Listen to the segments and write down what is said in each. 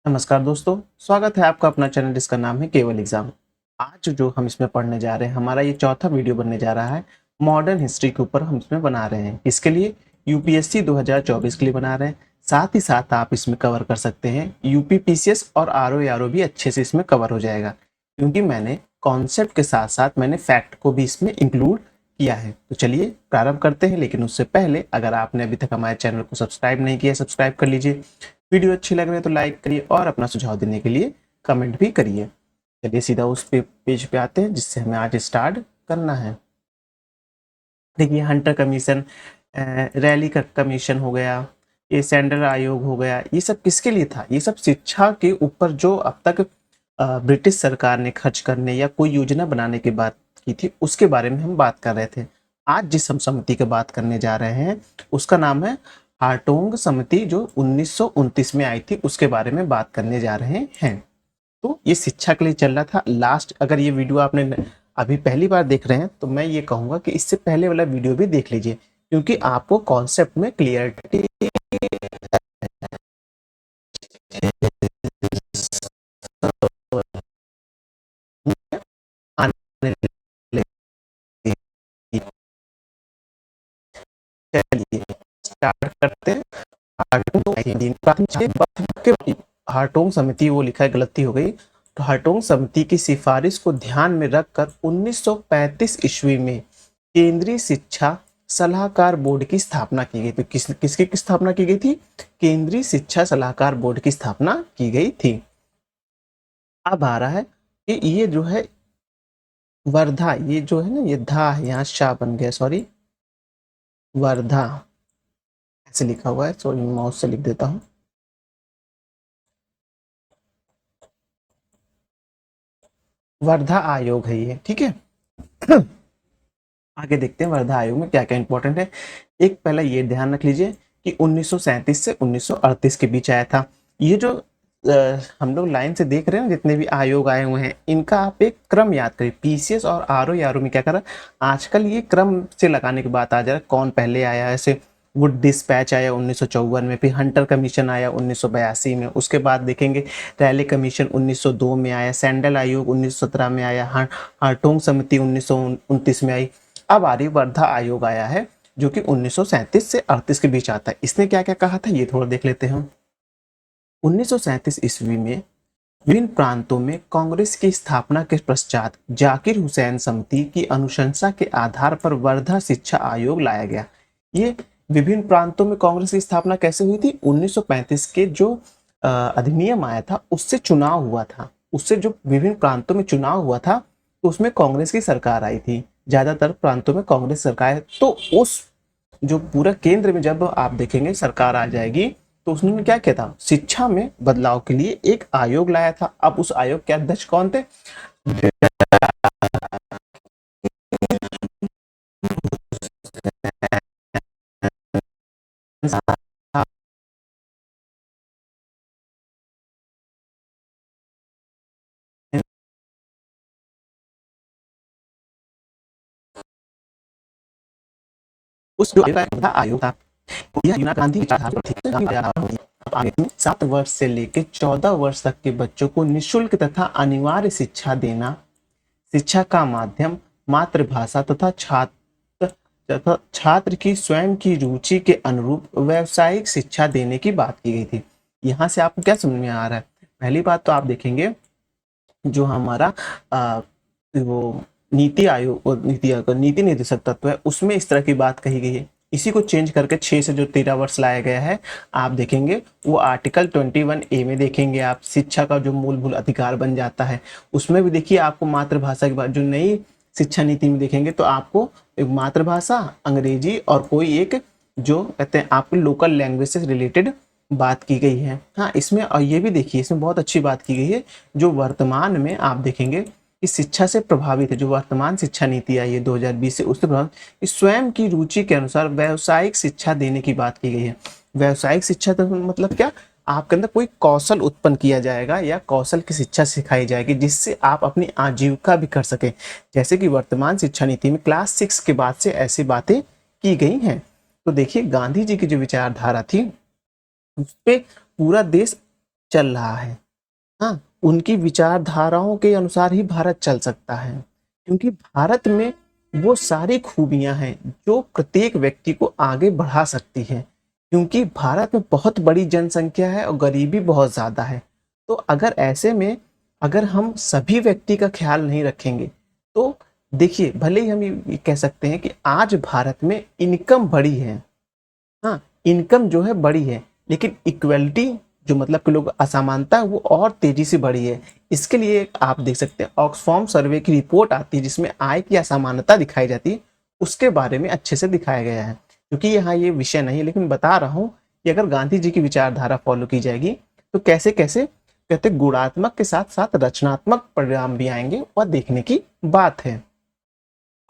नमस्कार दोस्तों, स्वागत है आपका अपना चैनल जिसका नाम है केवल एग्जाम। आज जो हम इसमें पढ़ने जा रहे हैं, हमारा ये चौथा वीडियो बनने जा रहा है। मॉडर्न हिस्ट्री के ऊपर हम इसमें बना रहे हैं। इसके लिए यूपीएससी 2024 के लिए बना रहे हैं। साथ ही साथ आप इसमें कवर कर सकते हैं यूपी पीसीएस और आरओ भी अच्छे से इसमें कवर हो जाएगा, क्योंकि मैंने कॉन्सेप्ट के साथ साथ मैंने फैक्ट को भी इसमें इंक्लूड किया है। तो चलिए प्रारंभ करते हैं, लेकिन उससे पहले अगर आपने अभी तक हमारे चैनल को सब्सक्राइब नहीं किया, सब्सक्राइब कर लीजिए। वीडियो अच्छी लग रही है तो लाइक करिए और अपना सुझाव देने के लिए कमेंट भी करिए। चलिए सीधा उस पेज पे आते हैं जिससे हमें आज स्टार्ट करना है। देखिए, हंटर कमीशन, रैली का कमीशन हो गया, ये सैंडल आयोग हो गया। ये सब किसके लिए था? ये सब शिक्षा के ऊपर जो अब तक ब्रिटिश सरकार ने खर्च करने या कोई योजना बनाने की बात की थी, उसके बारे में हम बात कर रहे थे। आज जिस हम समिति की बात करने जा रहे हैं उसका नाम है हार्टोंग समिति, जो 1929 में आई थी, उसके बारे में बात करने जा रहे हैं। तो ये शिक्षा के लिए चल रहा था। लास्ट, अगर ये वीडियो आपने अभी पहली बार देख रहे हैं तो मैं ये कहूँगा कि इससे पहले वाला वीडियो भी देख लीजिए, क्योंकि आपको कॉन्सेप्ट में क्लियरिटी आने लगेगी। चलिए स्टार्ट करते हैं। हार्टोंग समिति, वो लिखा है, गलती हो गई। तो हार्टोंग समिति की सिफारिश को ध्यान में रखकर 1935 ईस्वी में केंद्रीय शिक्षा सलाहकार बोर्ड की स्थापना की गई। तो किसकी स्थापना की गई थी? केंद्रीय शिक्षा सलाहकार बोर्ड की स्थापना की गई थी। अब आ रहा है कि ये जो है वर्धा, ये जो है ना, ये धा है, यहाँ शाह बन गया, सॉरी, वर्धा ऐसे लिखा हुआ है, सॉरी माउस से लिख देता हूँ। वर्धा आयोग है ये, ठीक है। आगे देखते हैं वर्धा आयोग में क्या क्या इंपॉर्टेंट है। एक पहला ये ध्यान रख लीजिए कि 1937 से 1938 के बीच आया था। ये जो हम लोग लाइन से देख रहे हैं, जितने भी आयोग आए हुए हैं, इनका आप एक क्रम याद करिए। पीसीएस और आरओ में क्या करा, आजकल ये क्रम से लगाने की बात आ जा रहा है, कौन पहले आया। ऐसे वुड डिस्पैच आया 1954 में, फिर हंटर कमीशन आया 1982 में, उसके बाद देखेंगे रैली कमीशन 1902 में आया, सैंडल आयोग 1917 में आया, हार्टोंग समिति 1929 में आई। अब आ रही वर्धा आयोग आया है, जो कि 1937 से 38 के बीच आता है। इसने क्या क्या कहा था ये थोड़ा देख लेते हैं। 1937 ईस्वी में विभिन्न प्रांतों में कांग्रेस की स्थापना के पश्चात जाकिर हुसैन समिति की अनुशंसा के आधार पर वर्धा शिक्षा आयोग लाया गया। ये विभिन्न प्रांतों में कांग्रेस की स्थापना कैसे हुई थी? 1935 के जो अधिनियम आया था उससे चुनाव हुआ था। उससे जो विभिन्न प्रांतों में चुनाव हुआ था, तो उसमें कांग्रेस की सरकार आई थी। ज्यादातर प्रांतों में कांग्रेस सरकार है। तो उस जो पूरा केंद्र में जब आप देखेंगे सरकार आ जाएगी, तो उसने क्या किया था? शिक्षा में बदलाव के लिए एक आयोग लाया था। अब उस आयोग के अध्यक्ष कौन थे? उस जो आयोग था, यह इंदिरा गांधी विचारधारा थी। 7 वर्ष से लेकर 14 वर्ष तक के बच्चों को निःशुल्क तथा अनिवार्य शिक्षा देना, शिक्षा का माध्यम मातृभाषा तथा छात्र की स्वयं की रुचि के अनुरूप व्यावसायिक शिक्षा देने की बात की गई थी। यहाँ से आपको क्या समझ में आ रहा है? पहली बात तो आप देखेंगे, जो हमारा वो नीति आयोग और नीति निर्देशक तत्व है, उसमें इस तरह की बात कही गई है। इसी को चेंज करके 6 से जो 13 वर्ष लाया गया है, आप देखेंगे वो आर्टिकल 21A में देखेंगे आप, शिक्षा का जो मूलभूत अधिकार बन जाता है। उसमें भी देखिए आपको मातृभाषा की बात, जो नई शिक्षा नीति में देखेंगे तो आपको एक मातृभाषा, अंग्रेजी और कोई एक जो कहते हैं आपको लोकल लैंग्वेज से रिलेटेड बात की गई है। हाँ, इसमें और ये भी देखिए, इसमें बहुत अच्छी बात की गई है। जो वर्तमान में आप देखेंगे इस शिक्षा से प्रभावित है, जो वर्तमान शिक्षा नीति आई है 2020 से, उससे प्रभावित इस स्वयं की रुचि के अनुसार व्यावसायिक शिक्षा देने की बात की गई है। व्यावसायिक शिक्षा तो मतलब क्या? आपके अंदर कोई कौशल उत्पन्न किया जाएगा या कौशल की शिक्षा सिखाई जाएगी, जिससे आप अपनी आजीविका भी कर सके। जैसे कि वर्तमान शिक्षा नीति में क्लास 6 के बाद से ऐसी बातें की गई हैं। तो देखिए, गांधी जी की जो विचारधारा थी उस पे पूरा देश चल रहा है। हाँ, उनकी विचारधाराओं के अनुसार ही भारत चल सकता है, क्योंकि भारत में वो सारी खूबियां हैं जो प्रत्येक व्यक्ति को आगे बढ़ा सकती है। क्योंकि भारत में बहुत बड़ी जनसंख्या है और गरीबी बहुत ज़्यादा है। तो अगर ऐसे में अगर हम सभी व्यक्ति का ख्याल नहीं रखेंगे, तो देखिए, भले ही हम ये कह सकते हैं कि आज भारत में इनकम बड़ी है, हाँ, इनकम जो है बड़ी है, लेकिन इक्वलिटी जो मतलब कि लोग असमानता है वो और तेजी से बढ़ी है। इसके लिए आप देख सकते हैं ऑक्सफॉर्म सर्वे की रिपोर्ट आती है जिसमें आय की असमानता दिखाई जाती है, उसके बारे में अच्छे से दिखाया गया है। क्योंकि यहाँ ये विषय नहीं है, लेकिन बता रहा हूँ कि अगर गांधी जी की विचारधारा फॉलो की जाएगी तो कैसे कैसे कहते गुणात्मक के साथ साथ रचनात्मक परिणाम भी आएंगे, वह देखने की बात है।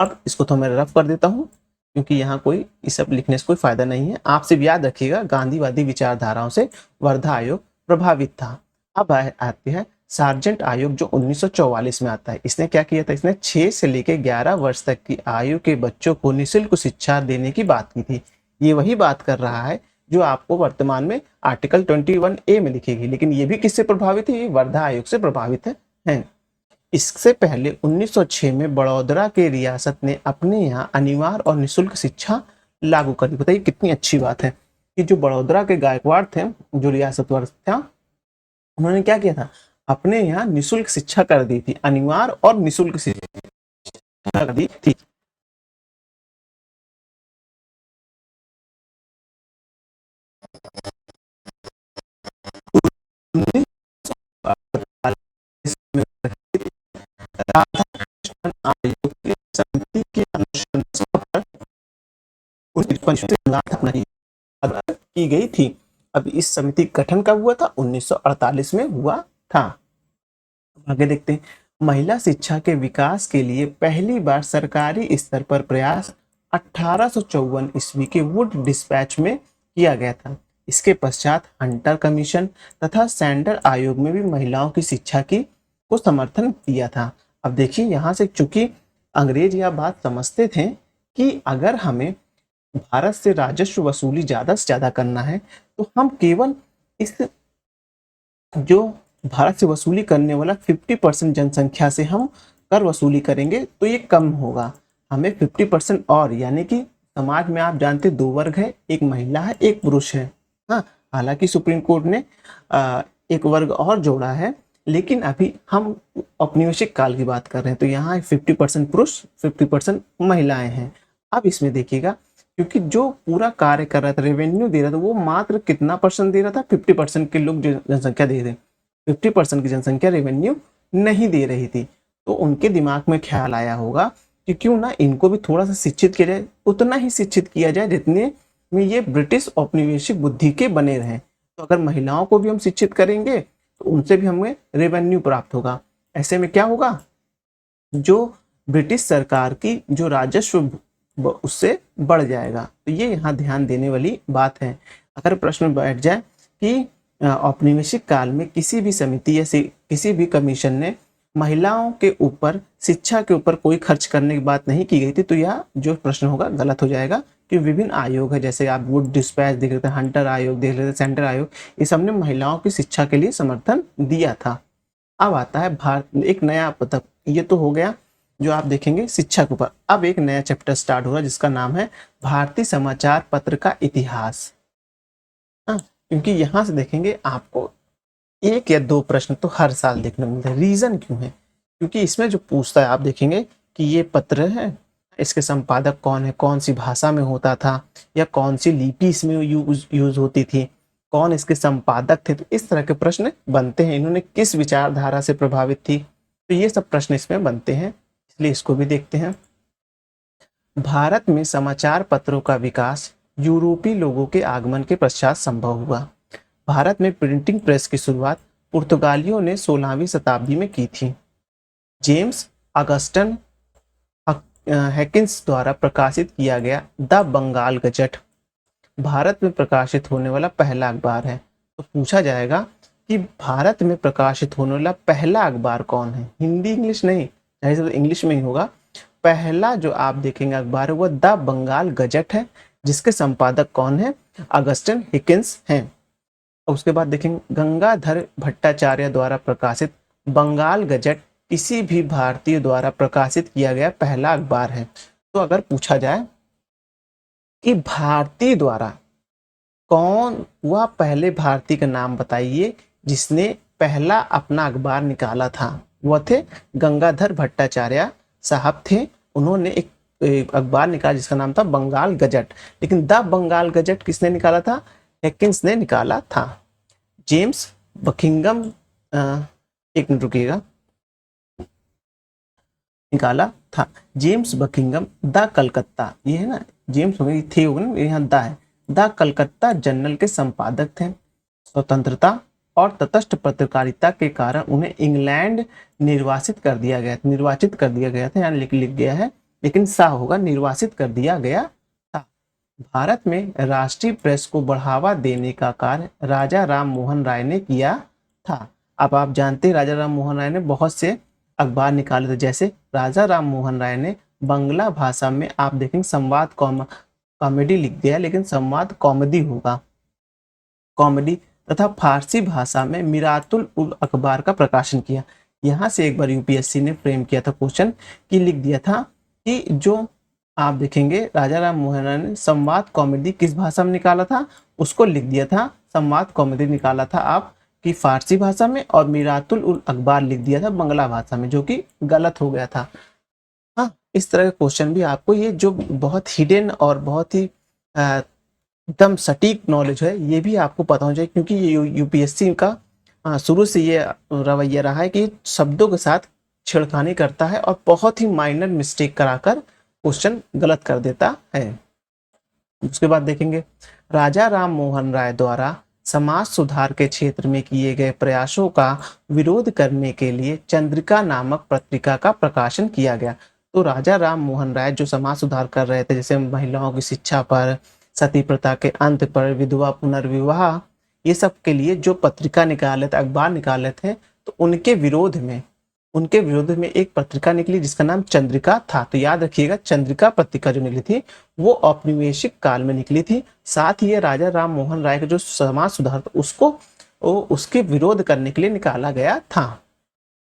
अब इसको तो मैं रफ कर देता हूँ, क्योंकि यहाँ कोई ये सब लिखने से कोई फायदा नहीं है। आप सिर्फ याद रखिएगा, गांधीवादी विचारधाराओं से वर्धा आयोग प्रभावित था। अब आते हैं सार्जेंट आयोग जो 1944 में आता है। इसने क्या किया था? इसने 6 से लेकर 11 वर्ष तक की आयु के बच्चों को निःशुल्क शिक्षा देने की बात की थी। ये वही बात कर रहा है जो आपको वर्तमान में आर्टिकल 21A में लिखेगी, लेकिन ये भी किससे प्रभावित है? ये वर्धा आयोग से प्रभावित है। इससे पहले 1906 में बड़ौदा के रियासत ने अपने यहाँ अनिवार्य और निःशुल्क शिक्षा लागू कर दी। बताइए कितनी अच्छी बात है कि जो बड़ौदा के गायकवाड़ थे, जो रियासतवर था, उन्होंने क्या किया था? अपने यहाँ निःशुल्क शिक्षा कर दी थी, अनिवार्य और निःशुल्क शिक्षा कर दी थी। आयोग की समिति के अनुशंसा पर की गई थी। अब इस समिति का गठन कब हुआ था? 1948 में हुआ था। आगे देखते हैं, महिला शिक्षा के विकास के लिए पहली बार सरकारी स्तर पर प्रयास 1854 ईस्वी के वुड डिस्पैच में किया गया था। इसके पश्चात हंटर कमीशन तथा सैंडर आयोग में भी महिलाओं की शिक्षा की को समर्थन दिया था। अब देखिए, यहाँ से चूंकि अंग्रेज यह बात समझते थे कि अगर हमें भारत से राजस्व वसूली ज्यादा से ज्यादा करना है, तो हम केवल इस जो भारत से वसूली करने वाला 50% जनसंख्या से हम कर वसूली करेंगे तो ये कम होगा। हमें 50% और, यानी कि समाज में आप जानते दो वर्ग है, एक महिला है एक पुरुष है। हाँ, हालांकि सुप्रीम कोर्ट ने एक वर्ग और जोड़ा है, लेकिन अभी हम औपनिवेशिक काल की बात कर रहे हैं, तो यहाँ 50% पुरुष 50% महिलाएं हैं। अब इसमें देखिएगा, क्योंकि जो पूरा कार्य कर रहा था, रेवेन्यू दे रहा था, वो मात्र कितना परसेंट दे रहा था? 50% के लोग जनसंख्या दे रहे, 50% की जनसंख्या रेवेन्यू नहीं दे रही थी। तो उनके दिमाग में ख्याल आया होगा कि क्यों ना इनको भी थोड़ा सा शिक्षित किया जाए, उतना ही शिक्षित किया जाए जितने में ये ब्रिटिश औपनिवेशिक बुद्धि के बने रहें। तो अगर महिलाओं को भी हम शिक्षित करेंगे तो उनसे भी हमें रेवेन्यू प्राप्त होगा। ऐसे में क्या होगा? जो ब्रिटिश सरकार की जो राजस्व उससे बढ़ जाएगा। तो ये यहाँ ध्यान देने वाली बात है। अगर प्रश्न बैठ जाए कि औपनिवेशिक काल में किसी भी समिति या किसी भी कमीशन ने महिलाओं के ऊपर शिक्षा के ऊपर कोई खर्च करने की बात नहीं की गई थी, तो यह जो प्रश्न होगा गलत हो जाएगा। कि विभिन्न आयोग है, जैसे आप वुड डिस्पैच देख रहे थे, हंटर आयोग देख रहे थे, सेंटर आयोग, ये सब ने महिलाओं की शिक्षा के लिए समर्थन दिया था। अब आता है भारत एक नया, मतलब ये तो हो गया जो आप देखेंगे शिक्षा के ऊपर। अब एक नया चैप्टर स्टार्ट हो रहा है जिसका नाम है भारतीय समाचार पत्र का इतिहास। हाँ, क्योंकि यहाँ से देखेंगे आपको एक या दो प्रश्न तो हर साल देखने को मिलते हैं। रीजन क्यों है? क्योंकि इसमें जो पूछता है, आप देखेंगे कि ये पत्र है, इसके संपादक कौन है, कौन सी भाषा में होता था, या कौन सी लिपि इसमें यूज होती थी, कौन इसके संपादक थे। तो इस तरह के प्रश्न बनते हैं। इन्होंने किस विचारधारा से प्रभावित थी, तो ये सब प्रश्न इसमें बनते हैं, इसलिए इसको भी देखते हैं। भारत में समाचार पत्रों का विकास यूरोपीय लोगों के आगमन के पश्चात संभव हुआ। भारत में प्रिंटिंग प्रेस की शुरुआत पुर्तगालियों ने 16वीं शताब्दी में की थी। जेम्स अगस्टन हैकिंस द्वारा प्रकाशित किया गया द बंगाल गजट भारत में प्रकाशित होने वाला पहला अखबार है। तो पूछा जाएगा कि भारत में प्रकाशित होने वाला पहला अखबार कौन है? हिंदी इंग्लिश नहीं, जाहिर सी बात इंग्लिश में ही होगा। पहला जो आप देखेंगे अखबार है वो द बंगाल गजट है, जिसके संपादक कौन है? अगस्टन हिकिंस हैं। और उसके बाद देखेंगे गंगाधर भट्टाचार्य द्वारा प्रकाशित बंगाल गजट किसी भी भारतीय द्वारा प्रकाशित किया गया पहला अखबार है। तो अगर पूछा जाए कि भारतीय द्वारा कौन वह पहले भारतीय का नाम बताइए जिसने पहला अपना अखबार निकाला था, वह थे गंगाधर भट्टाचार्य साहब थे। उन्होंने एक अखबार निकाला जिसका नाम था बंगाल गजट। लेकिन द बंगाल गजट किसने निकाला था? हेकिंस ने निकाला था। जेम्स बकिंगम एक मिनट रुकिएगा, निकाला था जेम्स बकिंगम द कलकत्ता, ये है ना जेम्स हो गई थे होगा ना, यहाँ द है, द कलकत्ता जर्नल के संपादक थे। स्वतंत्रता और तटस्थ पत्रकारिता के कारण उन्हें इंग्लैंड निर्वासित कर दिया गया, निर्वाचित कर दिया गया था, यहाँ लिख गया है लेकिन सा होगा, निर्वासित कर दिया गया था। भारत में राष्ट्रीय प्रेस को बढ़ावा देने का कार्य राजा राम मोहन राय ने किया था। अब आप जानते हैं राजा राम मोहन राय ने बहुत से अखबार निकाले थे, जैसे राजा राम मोहन राय ने बंगला भाषा में आप देखेंगे संवाद कॉमेडी लिख दिया लेकिन संवाद कॉमेडी होगा, कॉमेडी, तथा फारसी भाषा में मिरातुल उल अखबार का प्रकाशन किया। यहाँ से एक बार यूपीएससी ने फ्रेम किया था क्वेश्चन कि लिख दिया था कि जो आप देखेंगे राजा राम मोहन राय ने संवाद कॉमेडी किस भाषा में निकाला था, उसको लिख दिया था संवाद कॉमेडी निकाला था आप कि फारसी भाषा में, और मिरातुल उल अखबार लिख दिया था बंगला भाषा में, जो कि गलत हो गया था। हाँ, इस तरह के क्वेश्चन भी आपको, ये जो बहुत हिडन और बहुत ही एकदम सटीक नॉलेज है, ये भी आपको पता होना चाहिए, क्योंकि ये यूपीएससी का शुरू से ये रवैया रहा है कि शब्दों के साथ छेड़खानी करता है और बहुत ही माइनर मिस्टेक कराकर क्वेश्चन गलत कर देता है। उसके बाद देखेंगे राजा राम मोहन राय द्वारा समाज सुधार के क्षेत्र में किए गए प्रयासों का विरोध करने के लिए चंद्रिका नामक पत्रिका का प्रकाशन किया गया। तो राजा राम मोहन राय जो समाज सुधार कर रहे थे, जैसे महिलाओं की शिक्षा पर, सती प्रथा के अंत पर, विधवा पुनर्विवाह, ये सब के लिए जो पत्रिका निकाले थे, अखबार निकाले थे, तो उनके विरोध में एक पत्रिका निकली जिसका नाम चंद्रिका था। तो याद रखिएगा चंद्रिका पत्रिका जो निकली थी वो औपनिवेशिक काल में निकली थी। साथ ही ये राजा राम मोहन राय का जो समाज सुधार था उसके विरोध करने के लिए निकाला गया था।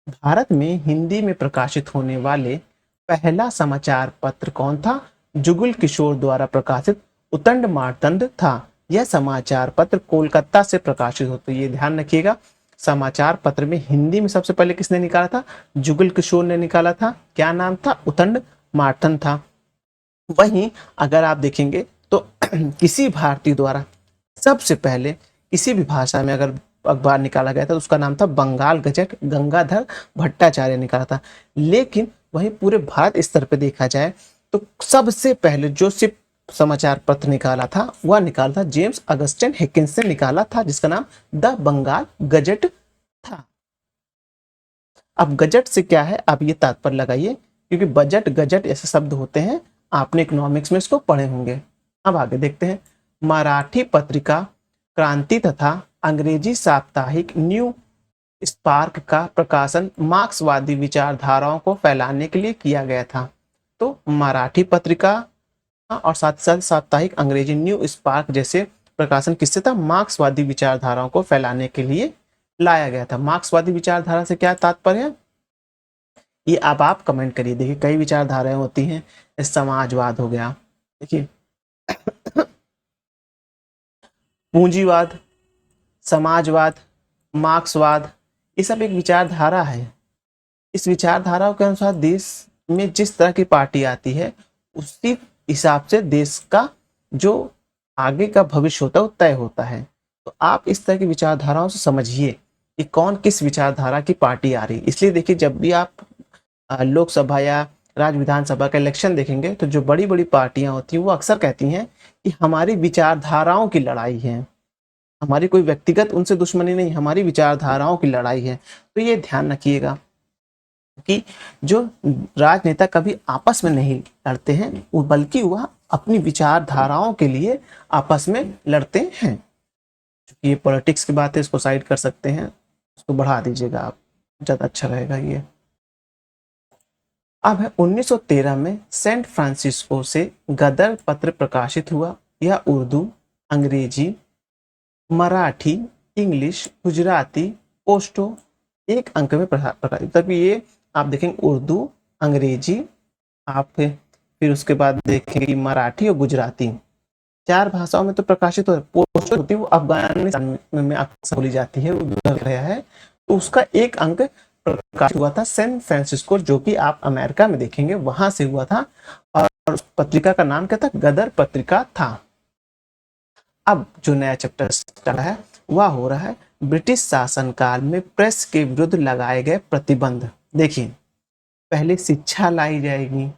भारत में हिंदी में प्रकाशित होने वाले पहला समाचार पत्र कौन था? जुगल किशोर द्वारा प्रकाशित उतंड मार्तंड था। यह समाचार पत्र कोलकाता से प्रकाशित होता है, ये ध्यान रखिएगा। समाचार पत्र में हिंदी में सबसे पहले किसने निकाला था? जुगल किशोर ने निकाला था। क्या नाम था? उतंड मार्तंड था। वहीं अगर आप देखेंगे तो किसी भारतीय द्वारा सबसे पहले किसी भी भाषा में अगर अखबार निकाला गया था तो उसका नाम था बंगाल गजट, गंगाधर भट्टाचार्य निकाला था। लेकिन वहीं पूरे भारत स्तर पर देखा जाए तो सबसे पहले जो सिर्फ समाचार पत्र निकाला था वह निकाला था जेम्स अगस्टिन हेकिंस ने निकाला था, जिसका नाम द बंगाल गजट था। अब गजट से क्या है आप ये तात्पर्य लगाइए, क्योंकि बजट गजट ऐसे शब्द होते हैं, आपने इकोनॉमिक्स में इसको पढ़े होंगे। अब आगे देखते हैं। मराठी पत्रिका क्रांति तथा अंग्रेजी साप्ताहिक न्यू स्पार्क का प्रकाशन मार्क्सवादी विचारधाराओं को फैलाने के लिए किया गया था। तो मराठी पत्रिका और साथ साथ साप्ताहिक अंग्रेजी न्यू स्पार्क जैसे प्रकाशन किससे था? मार्क्सवादी विचारधाराओं को फैलाने के लिए लाया गया था। मार्क्सवादी विचारधारा से क्या तात्पर्य है ये अब आप कमेंट करिए। देखिए कई विचारधाराएं होती हैं, समाजवाद हो गया, देखिए पूंजीवाद, समाजवाद, मार्क्सवाद, ये सब एक विचारधारा है। इस विचारधारा के अनुसार देश में जिस तरह की पार्टी आती है उसी हिसाब से देश का जो आगे का भविष्य होता है वो तय होता है। तो आप इस तरह की विचारधाराओं से समझिए कि कौन किस विचारधारा की पार्टी आ रही है। इसलिए देखिए जब भी आप लोकसभा या राज्य विधानसभा का इलेक्शन देखेंगे तो जो बड़ी बड़ी पार्टियां होती हैं वो अक्सर कहती हैं कि हमारी विचारधाराओं की लड़ाई है, हमारी कोई व्यक्तिगत उनसे दुश्मनी नहीं, हमारी विचारधाराओं की लड़ाई है। तो ये ध्यान रखिएगा कि जो राजनेता कभी आपस में नहीं लड़ते हैं बल्कि वह अपनी विचारधाराओं के लिए आपस में लड़ते हैं। क्योंकि ये पॉलिटिक्स की बात है, इसको साइड कर सकते हैं, उसको बढ़ा दीजिएगा आप, ज़्यादा अच्छा रहेगा ये। अब है 1913 में सेंट फ्रांसिस्को से गदर पत्र प्रकाशित हुआ। यह उर्दू, अंग्रेजी, मराठी इंग्लिश, गुजराती, पोस्टो एक अंक में प्रकाशित। तभी ये आप देखेंगे उर्दू, अंग्रेजी, आप फिर उसके बाद देखेंगे मराठी और गुजराती, 4 भाषाओं में तो प्रकाशित पोस्टो होती है, वो अफगानिस्तान में अक्सर बोली जाती है, उधर गया है, तो उसका 1 अंक प्रकाशित हुआ था सैन फ्रांसिस्को, जो कि आप अमेरिका में देखेंगे वहां से हुआ था, और उस पत्रिका का नाम क्या था? गदर पत्रिका था। अब जो नया चैप्टर चल रहा है वह हो रहा है ब्रिटिश शासनकाल में प्रेस के विरुद्ध लगाए गए प्रतिबंध। देखिए, पहले शिक्षा लाई जाएगी,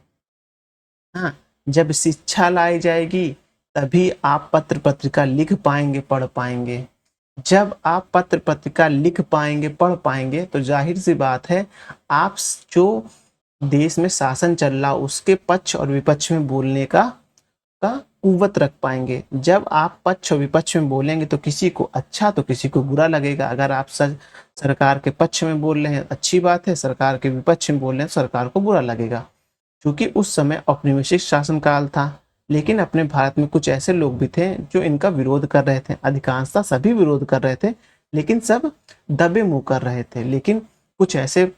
हाँ, जब शिक्षा लाई जाएगी तभी आप पत्र पत्रिका लिख पाएंगे, पढ़ पाएंगे। जब आप पत्र पत्रिका लिख पाएंगे, पढ़ पाएंगे, तो जाहिर सी बात है आप जो देश में शासन चल रहा उसके पक्ष और विपक्ष में बोलने का कुव्वत रख पाएंगे। जब आप पक्ष और विपक्ष में बोलेंगे तो किसी को अच्छा तो किसी को बुरा लगेगा। अगर आप सरकार के पक्ष में बोल रहे हैं अच्छी बात है, सरकार के विपक्ष में बोल रहे हैं सरकार को बुरा लगेगा, क्योंकि उस समय औपनिवेशिक शासनकाल था। लेकिन अपने भारत में कुछ ऐसे लोग भी थे जो इनका विरोध कर रहे थे, अधिकांशतः सभी विरोध कर रहे थे, लेकिन सब दबे मुंह कर रहे थे। लेकिन कुछ ऐसे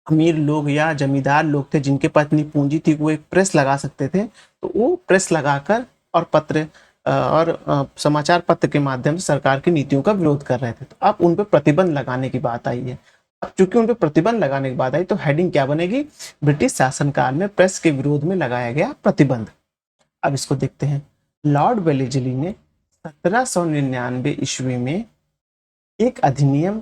अमीर लोग या जमींदार लोग थे जिनके पास इतनी पूंजी थी, वो एक प्रेस लगा सकते थे, तो वो प्रेस लगाकर और समाचार पत्र के माध्यम से सरकार की नीतियों का विरोध कर रहे थे। तो अब उन पर प्रतिबंध लगाने की बात आई है। अब चूंकि उन पर प्रतिबंध लगाने की बात आई तो हेडिंग क्या बनेगी? ब्रिटिश शासनकाल में प्रेस के विरोध में लगाया गया प्रतिबंध। अब इसको देखते हैं। लॉर्ड वेलेस्ली ने 1799 ईस्वी में एक अधिनियम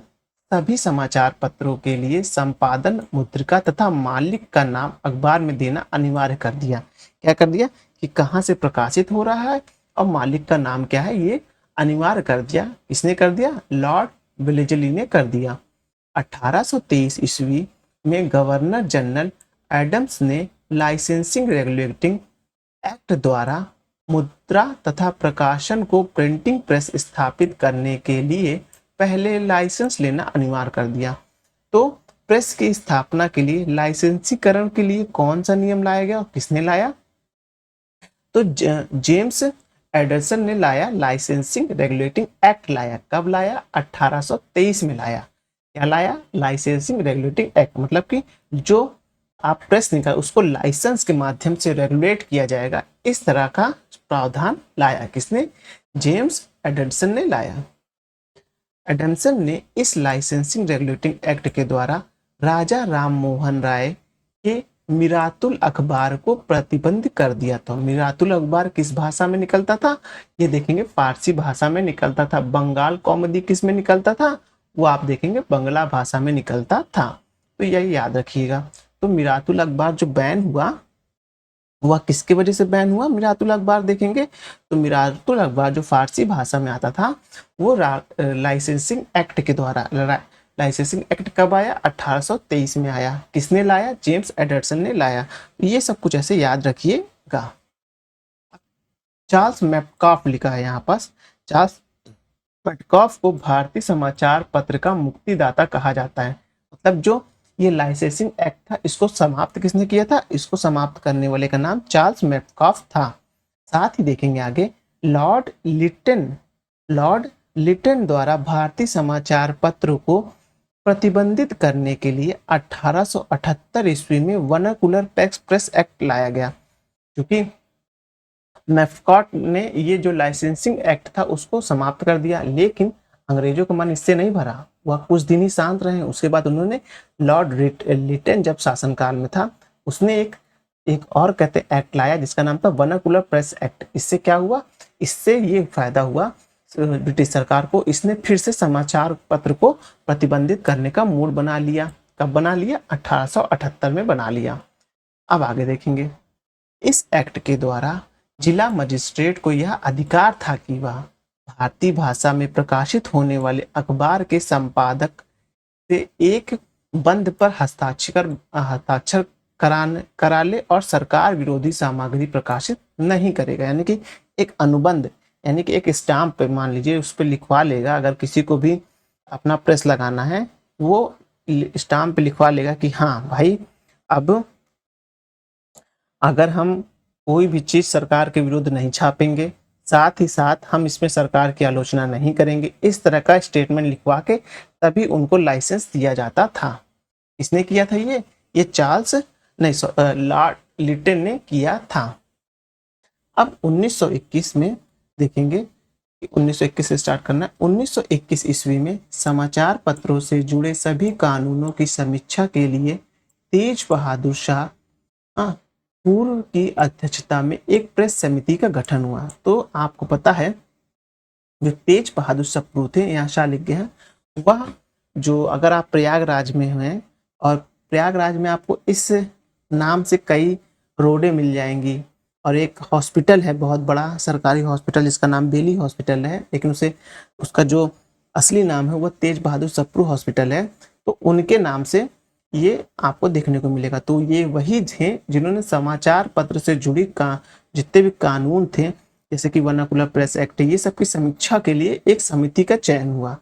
सभी समाचार पत्रों के लिए संपादन, मुद्रिका तथा मालिक का नाम अखबार में देना अनिवार्य कर दिया। क्या कर दिया? कि कहाँ से प्रकाशित हो रहा है और मालिक का नाम क्या है, ये अनिवार्य कर दिया। किसने कर दिया? लॉर्ड वेलेस्ली ने कर दिया। 1823 ईस्वी में गवर्नर जनरल एडम्स ने लाइसेंसिंग रेगुलेटिंग एक्ट द्वारा मुद्रा तथा प्रकाशन को प्रिंटिंग प्रेस स्थापित करने के लिए पहले लाइसेंस लेना अनिवार्य कर दिया। तो प्रेस की स्थापना के लिए लाइसेंसीकरण के लिए कौन सा नियम लाया गया और किसने लाया? तो जेम्स एडरसन ने लाया, लाइसेंसिंग रेगुलेटिंग एक्ट लाया। कब लाया? 1823 में लाया। क्या लाया? लाइसेंसिंग रेगुलेटिंग एक्ट, मतलब कि जो आप प्रेस निकाल उसको लाइसेंस के माध्यम से रेगुलेट किया जाएगा, इस तरह का प्रावधान लाया। किसने? जेम्स एडरसन ने लाया। एडमसन ने इस लाइसेंसिंग रेगुलेटिंग एक्ट के द्वारा राजा राम मोहन राय के मिरातुल अखबार को प्रतिबंध कर दिया था। मिरातुल अखबार किस भाषा में निकलता था? ये देखेंगे फारसी भाषा में निकलता था। बंगाल कौमुदी किस में निकलता था? वो आप देखेंगे बंगला भाषा में निकलता था। तो यही याद रखिएगा। तो मिरातुल अखबार जो बैन हुआ वह किसके वजह से बैन हुआ? मिरातुल अखबार देखेंगे तो मिरातुल अखबार जो फारसी भाषा में आता था वो लाइसेंसिंग एक्ट के द्वारा। लाइसेंसिंग एक्ट कब आया? 1823 में आया। किसने लाया? जेम्स एडरसन ने लाया। ये सब कुछ ऐसे याद रखिएगा। चार्ल्स मैटकाफ लिखा है यहाँ पास। चार्ल्स मैटकाफ को भारतीय समाचार पत्र का मुक्तिदाता कहा जाता है। मतलब जो ये लाइसेंसिंग एक्ट था इसको समाप्त किसने किया था? इसको समाप्त करने वाले का नाम चार्ल्स मैटकाफ था। साथ ही देखेंगे आगे लॉर्ड लिटन द्वारा भारतीय समाचार पत्रों को प्रतिबंधित करने के लिए 1878 ईस्वी में वर्नाकुलर प्रेस एक्ट लाया गया। क्योंकि मैटकाफ ने ये जो लाइसेंसिंग एक्ट था उसको समाप्त कर दिया, लेकिन अंग्रेजों का मन इससे नहीं भरा। वह कुछ दिन ही शांत रहे। उसके बाद उन्होंने लॉर्ड लिटन जब शासनकाल में था उसने एक और कहते एक्ट लाया जिसका नाम था वर्नाकुलर प्रेस एक्ट। इससे क्या हुआ? इससे ये फायदा हुआ ब्रिटिश सरकार को, इसने फिर से समाचार पत्र को प्रतिबंधित करने का मूड बना लिया। कब बना लिया? 1878 में बना लिया। अब आगे देखेंगे। इस एक्ट के द्वारा जिला मजिस्ट्रेट को यह अधिकार था कि वह भारतीय भाषा में प्रकाशित होने वाले अखबार के संपादक से एक बंद पर हस्ताक्षर करा ले और सरकार विरोधी सामग्री प्रकाशित नहीं करेगा। यानी कि एक अनुबंध, यानी कि एक स्टाम्प पे मान लीजिए उस पर लिखवा लेगा। अगर किसी को भी अपना प्रेस लगाना है वो स्टाम्प पे लिखवा लेगा कि हाँ भाई, अब अगर हम कोई भी चीज सरकार के विरुद्ध नहीं छापेंगे, साथ ही साथ हम इसमें सरकार की आलोचना नहीं करेंगे, इस तरह का स्टेटमेंट लिखवा के तभी उनको लाइसेंस दिया जाता था। किसने किया था ये चार्ल्स नहीं लॉर्ड लिटन ने किया था। अब 1921 में देखेंगे कि 1921 से स्टार्ट करना है। 1921 ईस्वी में समाचार पत्रों से जुड़े सभी कानूनों की समीक्षा के लिए तेज बहादुर शाह पूर्व की अध्यक्षता में एक प्रेस समिति का गठन हुआ। तो आपको पता है जो तेज बहादुर सप्रू थे, यहाँ शाह लिख गए हैं, वह जो अगर आप प्रयागराज में हैं और प्रयागराज में आपको इस नाम से कई रोडें मिल जाएंगी और एक हॉस्पिटल है बहुत बड़ा सरकारी हॉस्पिटल जिसका नाम बेली हॉस्पिटल है, लेकिन उसे उसका जो असली नाम है वो तेज बहादुर सप्रू हॉस्पिटल है। तो उनके नाम से ये आपको देखने को मिलेगा। तो ये वही थे जिन्होंने समाचार पत्र से जुड़ी जितने भी कानून थे जैसे कि वर्नाकुलर प्रेस एक्ट, ये सब की समीक्षा के लिए एक समिति का चयन हुआ।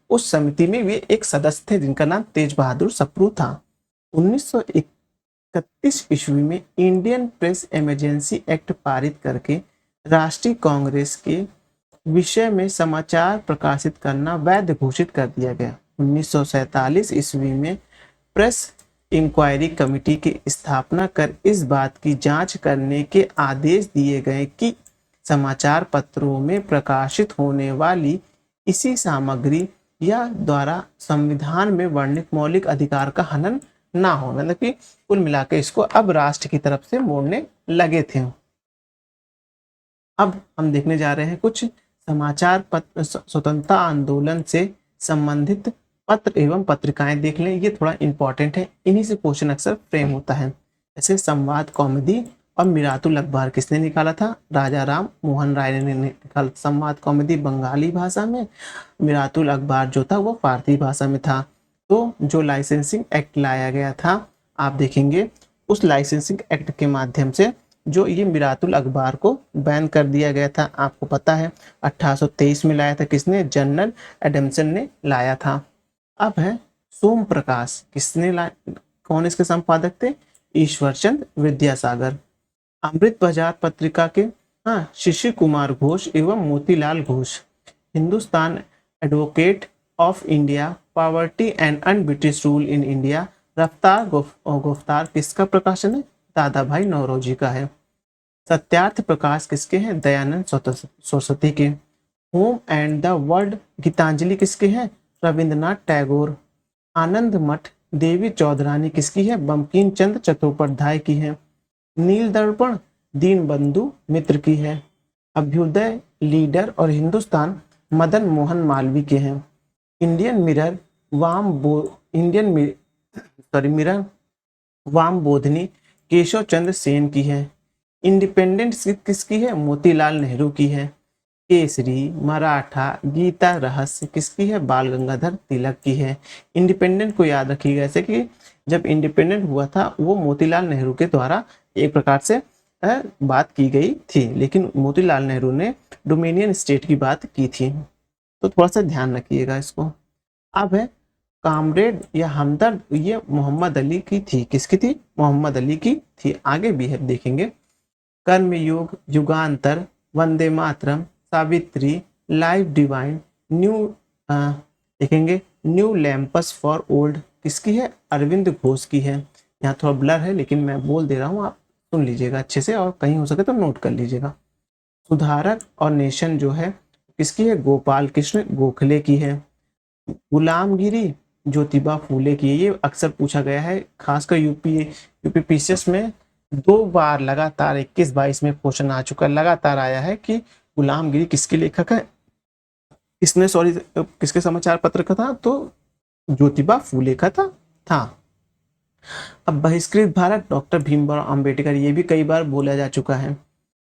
उस समिति में वे एक सदस्य थे जिनका नाम तेज बहादुर सप्रू था। 1931 ईस्वी में इंडियन प्रेस इमरजेंसी एक्ट पारित करके राष्ट्रीय कांग्रेस के विषय में समाचार प्रकाशित करना वैध घोषित कर दिया गया। 1947 ईस्वी में प्रेस इंक्वायरी कमेटी की स्थापना कर इस बात की जांच करने के आदेश दिए गए कि समाचार पत्रों में प्रकाशित होने वाली इसी सामग्री या द्वारा संविधान में वर्णित मौलिक अधिकार का हनन ना हो। मतलब कि कुल मिलाकर इसको अब राष्ट्र की तरफ से मोड़ने लगे थे। अब हम देखने जा रहे हैं कुछ समाचार पत्र स्वतंत्रता आंदोलन से संबंधित पत्र एवं पत्रिकाएं देख लें, ये थोड़ा इंपॉर्टेंट है, इन्हीं से क्वेश्चन अक्सर फ्रेम होता है। जैसे संवाद कौमुदी और मिरातुल अखबार किसने निकाला था? राजा राम मोहन राय ने निकाला। संवाद कौमुदी बंगाली भाषा में, मिरातुल अखबार जो था वो फारसी भाषा में था। तो जो लाइसेंसिंग एक्ट लाया गया था आप देखेंगे उस लाइसेंसिंग एक्ट के माध्यम से जो ये मिरातुल अखबार को बैन कर दिया गया था। आपको पता है 1823 में लाया था किसने? जनरल एडम्सन ने लाया था। अब है सोम प्रकाश, किसने लाया? कौन इसके संपादक थे? ईश्वरचंद विद्यासागर। अमृत बाजार पत्रिका के शिशिर कुमार घोष एवं Motilal Ghosh. Hindustan advocate of India, poverty and un-British rule in India, रफ्तार गुफ्तार किसका प्रकाशन है? दादा भाई नौरोजी का है। सत्यार्थ प्रकाश किसके हैं? दयानंद सरस्वती के। Home and the world Gitanjali किसके हैं? रविंद्रनाथ टैगोर। आनंद मठ देवी चौधरानी किसकी है? बंकिम चंद्र चट्टोपाध्याय की है। नील दर्पण दीन बंधु मित्र की है। अभ्युदय लीडर और हिंदुस्तान मदन मोहन मालवीय के हैं। इंडियन मिरर मिरर वाम बोधनी केशव चंद्र सेन की है। इंडिपेंडेंट किसकी है? मोतीलाल नेहरू की है। केसरी मराठा गीता रहस्य किसकी है? बाल गंगाधर तिलक की है। इंडिपेंडेंट को याद रखिएगा, जैसे कि जब इंडिपेंडेंट हुआ था वो मोतीलाल नेहरू के द्वारा एक प्रकार से बात की गई थी, लेकिन मोतीलाल नेहरू ने डोमिनियन स्टेट की बात की थी। तो थोड़ा सा ध्यान रखिएगा इसको। अब है कामरेड या हमदर्द, ये मोहम्मद अली की थी। किसकी थी? मोहम्मद अली की थी। आगे भी है देखेंगे। कर्मयोग, युगांतर, Vande Mataram, Savitri, life divine, new देखेंगे न्यू लैंपस फॉर ओल्ड किसकी है? अरविंद घोष की है। यहाँ थोड़ा ब्लर है लेकिन मैं बोल दे रहा हूँ, आप सुन लीजिएगा अच्छे से और कहीं हो सके तो नोट कर लीजिएगा। सुधारक और नेशन जो है किसकी है? गोपाल कृष्ण गोखले की है। गुलामगिरी ज्योतिबा फूले की है। ये अक्सर पूछा गया है, खासकर यूपीपीसीएस में 2 बार लगातार 21-22 में क्वेश्चन आ चुका, लगातार आया है कि गुलामगिरी किसके लेखक है, किसके समाचार पत्र का था? तो ज्योतिबा फूले का था। अब बहिष्कृत भारत डॉक्टर भीमराव अंबेडकर, ये भी कई बार बोला जा चुका है।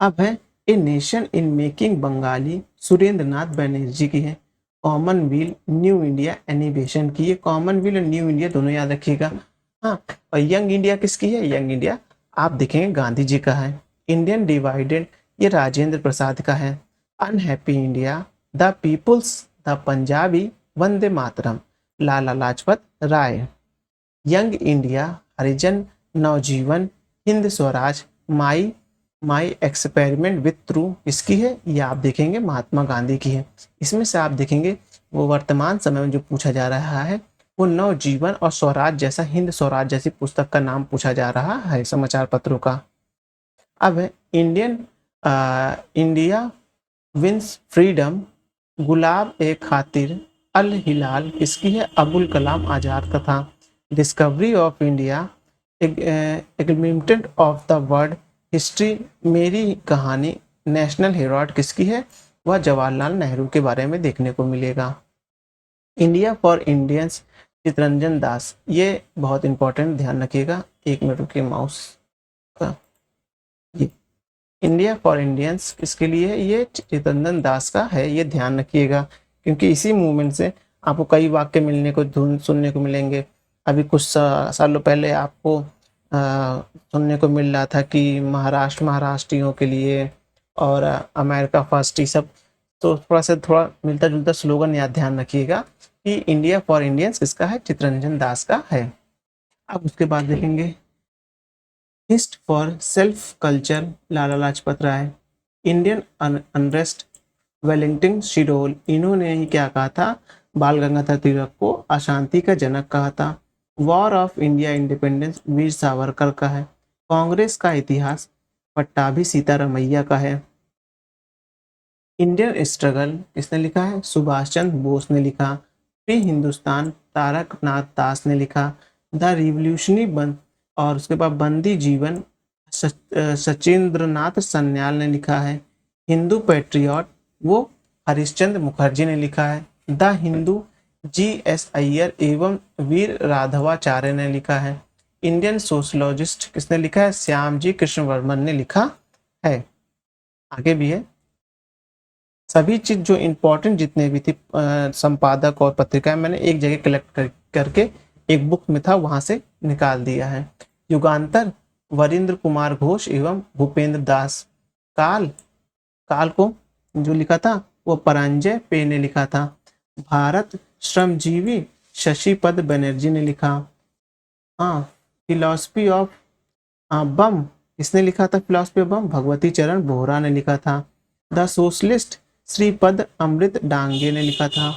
अब है a nation in making Bengali, Surendranath Banerjee की है। कॉमनवेल्थ न्यू इंडिया एनिमेशन की है। कॉमनवेल्थ और न्यू इंडिया दोनों याद रखिएगा। और यंग इंडिया किसकी है? यंग इंडिया आप देखेंगे गांधी जी का है। इंडियन डिवाइडेड ये राजेंद्र प्रसाद का है। Unhappy India the peoples the Punjabi, Vande Mataram Lala Lajpat Rai. Young India Harijan, Navjivan, Hind Swaraj, my my experiment with true किसकी है? ये आप देखेंगे महात्मा गांधी की है। इसमें से आप देखेंगे वो वर्तमान समय में जो पूछा जा रहा है वो नवजीवन और स्वराज जैसा, हिंद स्वराज जैसी पुस्तक का नाम पूछा जा रहा है समाचार पत्रों का। अब है इंडिया विंस फ्रीडम, गुलाब ए खातिर अल हिलाल किसकी है? अबुल कलाम आजाद का था। Discovery of India, agreement of the world history, मेरी कहानी, नेशनल हेराल्ड किसकी है? वह जवाहरलाल नेहरू के बारे में देखने को मिलेगा। इंडिया फॉर इंडियंस, चितरंजन दास, ये बहुत इंपॉर्टेंट, ध्यान रखिएगा। एक मिनट रुकिए माउस का। ये इंडिया फॉर इंडियंस किसके लिए है? ये चितरंजन दास का है, ये ध्यान रखिएगा, क्योंकि इसी मूवमेंट से आपको कई वाक्य मिलने को सुनने को मिलेंगे। अभी कुछ सालों पहले आपको सुनने को मिल रहा था कि महाराष्ट्रियों के लिए और अमेरिका फर्स्ट, ये सब तो थोड़ा मिलता जुलता स्लोगन याद ध्यान रखिएगा कि इंडिया फॉर इंडियंस किसका है? चितरंजन दास का है। अब उसके बाद देखेंगे हिस्ट for self culture, Lala Lajpat Rai. Indian unrest, Wellington Chirol, इन्होंने ही क्या कहा था? बाल गंगाधर तिलक को अशांति का जनक कहा था। War of India independence, Veer Savarkar का है। कांग्रेस का इतिहास, पट्टाभी सीतारमैया का है। इंडियन स्ट्रगल किसने लिखा है? सुभाष चंद्र बोस ने लिखा। फ्री हिंदुस्तान, तारक नाथ दास ने लिखा। द रिवोल्यूशनरी बंद, और उसके बाद बंदी जीवन, सचिंद्र नाथ सन्याल ने लिखा है। हिंदू पैट्रियट, वो हरिश्चंद्र मुखर्जी ने लिखा है। The Hindu, GS. अय्यर एवं वीर राघवाचार्य ने लिखा है। इंडियन सोशलॉजिस्ट किसने लिखा है? श्यामजी कृष्ण वर्मन ने लिखा है। आगे भी है, सभी चीज जो इम्पोर्टेंट जितने भी थी संपादक और पत्रिकाएं मैंने एक जगह कलेक्ट करके एक बुक में था वहां से निकाल दिया है। युगांतर, वरिंद्र कुमार घोष एवं भूपेंद्र दास। काल को जो लिखा था वो परांजय पे ने लिखा था। भारत श्रमजीवी, शशिपद बनर्जी ने लिखा। हाँ, फिलॉसफी ऑफ बम किसने लिखा था? फिलॉसफी ऑफ बम भगवती चरण बोहरा ने लिखा था। द सोशलिस्ट, श्रीपद अमृत डांगे ने लिखा था।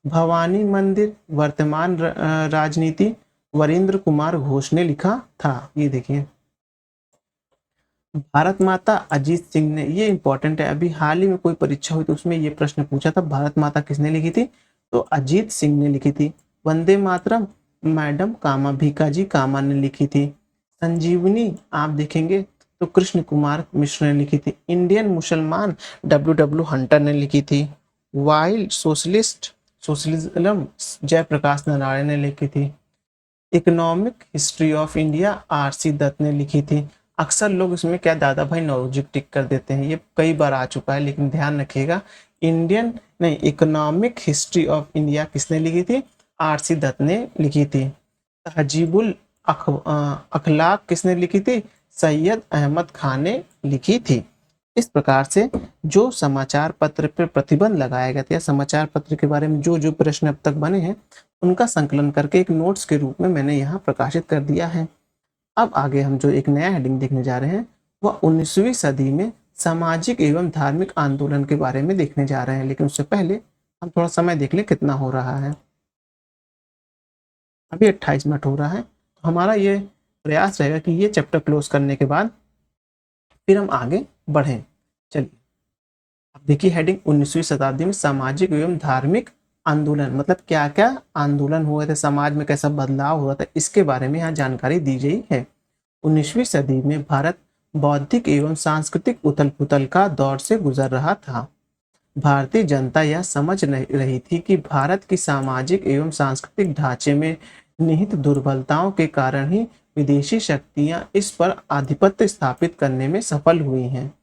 भवानी मंदिर, वर्तमान राजनीति, वरिंद्र कुमार घोष ने लिखा था। ये देखिए, भारत माता अजीत सिंह ने, ये इंपॉर्टेंट है, अभी हाल ही में कोई परीक्षा हुई तो उसमें ये प्रश्न पूछा था, भारत माता किसने लिखी थी? तो अजीत सिंह ने लिखी थी। वंदे मातरम, मैडम कामा भीकाजी कामा ने लिखी थी। संजीवनी आप देखेंगे तो कृष्ण कुमार मिश्र ने लिखी थी। इंडियन मुसलमान, डब्ल्यू हंटर ने लिखी थी। वाइल्ड सोशलिज्म, जयप्रकाश नारायण ने लिखी थी। इकोनॉमिक हिस्ट्री ऑफ इंडिया, आर.सी. दत्त ने लिखी थी। अक्सर लोग इसमें क्या दादा भाई नौरोजी टिक कर देते हैं, ये कई बार आ चुका है, लेकिन ध्यान रखिएगा इकोनॉमिक हिस्ट्री ऑफ इंडिया किसने लिखी थी? आर.सी. दत्त ने लिखी थी। तहजीबुल अखलाक किसने लिखी थी? सैयद अहमद खान ने लिखी थी। इस प्रकार से जो समाचार पत्र पर प्रतिबंध लगाया गया था या समाचार पत्र के बारे में जो जो प्रश्न अब तक बने हैं उनका संकलन करके एक नोट्स के रूप में मैंने यहाँ प्रकाशित कर दिया है। अब आगे हम जो एक नया हेडिंग देखने जा रहे हैं वह 19वीं सदी में सामाजिक एवं धार्मिक आंदोलन के बारे में देखने जा रहे हैं, लेकिन उससे पहले हम थोड़ा समय देख लें कितना हो रहा है। अभी 28 मिनट हो रहा है। तो हमारा ये प्रयास रहेगा कि ये चैप्टर क्लोज करने के बाद फिर हम आगे बढ़ें। चलिए, अब देखिए हेडिंग 19वीं शताब्दी में सामाजिक एवं धार्मिक आंदोलन, मतलब क्या क्या आंदोलन हुए थे, समाज में कैसा बदलाव हुआ था, इसके बारे में यहाँ जानकारी दी गई है। 19वीं सदी में भारत बौद्धिक एवं सांस्कृतिक उथल पुथल का दौर से गुजर रहा था। भारतीय जनता यह समझ रही थी कि भारत की सामाजिक एवं सांस्कृतिक ढांचे में निहित दुर्बलताओं के कारण ही विदेशी शक्तियां इस पर आधिपत्य स्थापित करने में सफल हुई हैं।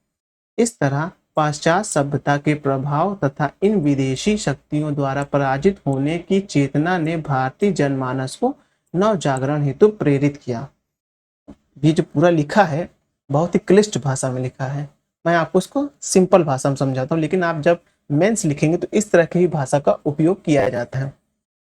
इस तरह पाश्चात्य सभ्यता के प्रभाव तथा इन विदेशी शक्तियों द्वारा पराजित होने की चेतना ने भारतीय जनमानस को नव जागरण हेतु प्रेरित किया। ये जो पूरा लिखा है बहुत ही क्लिष्ट भाषा में लिखा है, मैं आपको उसको सिंपल भाषा में समझाता हूँ, लेकिन आप जब मेंस लिखेंगे तो इस तरह की ही भाषा का उपयोग किया जाता है।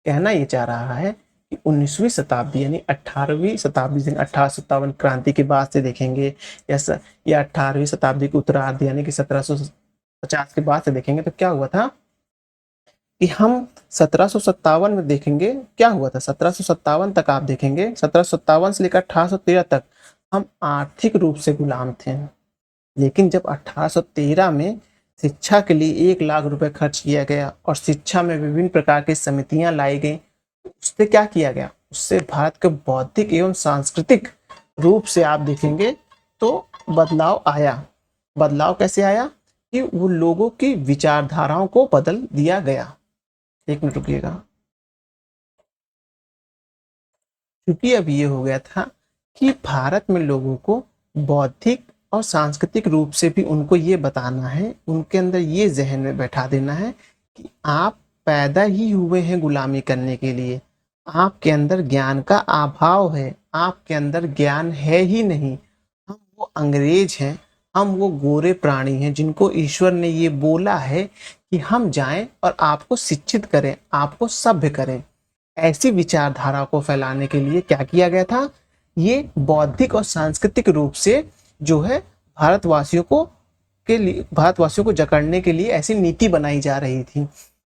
कहना ये चाह रहा है कि 19वीं शताब्दी यानी 18वीं शताब्दी से 1857 क्रांति के बाद से देखेंगे या 18वीं शताब्दी के उत्तरार्ध यानी कि 1750 के बाद से देखेंगे तो क्या हुआ था कि हम 1757 में देखेंगे क्या हुआ था। 1757 तक आप देखेंगे, 1757 से लेकर 1813 तक हम आर्थिक रूप से गुलाम थे। लेकिन जब 1813 में शिक्षा के लिए 1 लाख रुपए खर्च किया गया और शिक्षा में विभिन्न प्रकार की समितियां लाई गई, उससे क्या किया गया, उससे भारत के बौद्धिक एवं सांस्कृतिक रूप से आप देखेंगे तो बदलाव आया। बदलाव कैसे आया कि वो लोगों की विचारधाराओं को बदल दिया गया। एक मिनट रुकिएगा, क्योंकि अब ये हो गया था कि भारत में लोगों को बौद्धिक और सांस्कृतिक रूप से भी उनको ये बताना है, उनके अंदर ये जहन में बैठा देना है कि आप पैदा ही हुए हैं गुलामी करने के लिए, आपके अंदर ज्ञान का अभाव है, आपके अंदर ज्ञान है ही नहीं। हम वो अंग्रेज हैं, हम वो गोरे प्राणी हैं जिनको ईश्वर ने ये बोला है कि हम जाएं और आपको शिक्षित करें, आपको सभ्य करें। ऐसी विचारधारा को फैलाने के लिए क्या किया गया था, ये बौद्धिक और सांस्कृतिक रूप से जो है भारतवासियों को जकड़ने के लिए ऐसी नीति बनाई जा रही थी।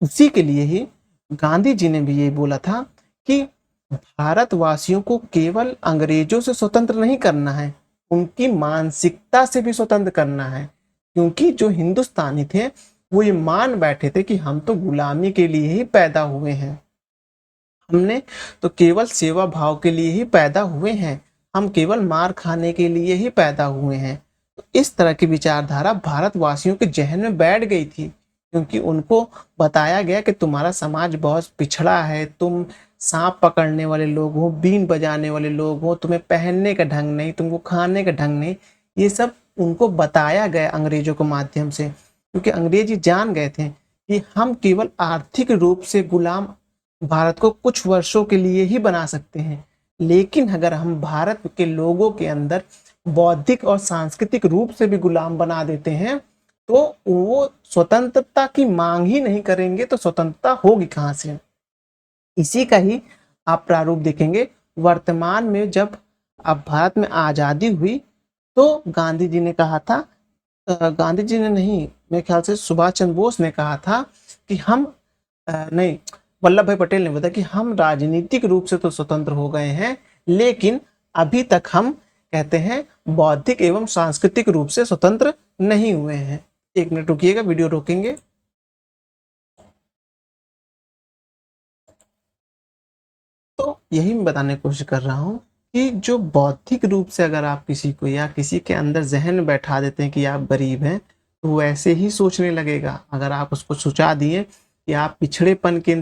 उसी के लिए ही गांधी जी ने भी ये बोला था कि भारतवासियों को केवल अंग्रेजों से स्वतंत्र नहीं करना है, उनकी मानसिकता से भी स्वतंत्र करना है। क्योंकि जो हिंदुस्तानी थे वो ये मान बैठे थे कि हम तो गुलामी के लिए ही पैदा हुए हैं, हमने तो केवल सेवा भाव के लिए ही पैदा हुए हैं, हम केवल मार खाने के लिए ही पैदा हुए हैं। तो इस तरह की विचारधारा भारतवासियों के जहन में बैठ गई थी, क्योंकि उनको बताया गया कि तुम्हारा समाज बहुत पिछड़ा है, तुम सांप पकड़ने वाले लोग हो, बीन बजाने वाले लोग हो, तुम्हें पहनने का ढंग नहीं, तुमको खाने का ढंग नहीं। ये सब उनको बताया गया अंग्रेजों के माध्यम से, क्योंकि अंग्रेज जान गए थे कि हम केवल आर्थिक रूप से गुलाम भारत को कुछ वर्षों के लिए ही बना सकते हैं, लेकिन अगर हम भारत के लोगों के अंदर बौद्धिक और सांस्कृतिक रूप से भी गुलाम बना देते हैं तो वो स्वतंत्रता की मांग ही नहीं करेंगे, तो स्वतंत्रता होगी कहां से। इसी का ही आप प्रारूप देखेंगे वर्तमान में। जब अब भारत में आजादी हुई तो गांधी जी ने कहा था, गांधी जी ने नहीं, मेरे ख्याल से सुभाष चंद्र बोस ने कहा था कि हम नहीं, वल्लभ भाई पटेल ने बताया कि हम राजनीतिक रूप से तो स्वतंत्र हो गए हैं, लेकिन अभी तक हम कहते हैं बौद्धिक एवं सांस्कृतिक रूप से स्वतंत्र नहीं हुए हैं। एक मिनट रुकिएगा, वीडियो रोकेंगे। तो यही मैं बताने की कोशिश कर रहा हूं कि जो बौद्धिक रूप से अगर आप किसी को या किसी के अंदर जहन में बैठा देते हैं कि आप गरीब हैं, तो वैसे ही सोचने लगेगा। अगर आप उसको सोचा दिए कि आप पिछड़ेपन के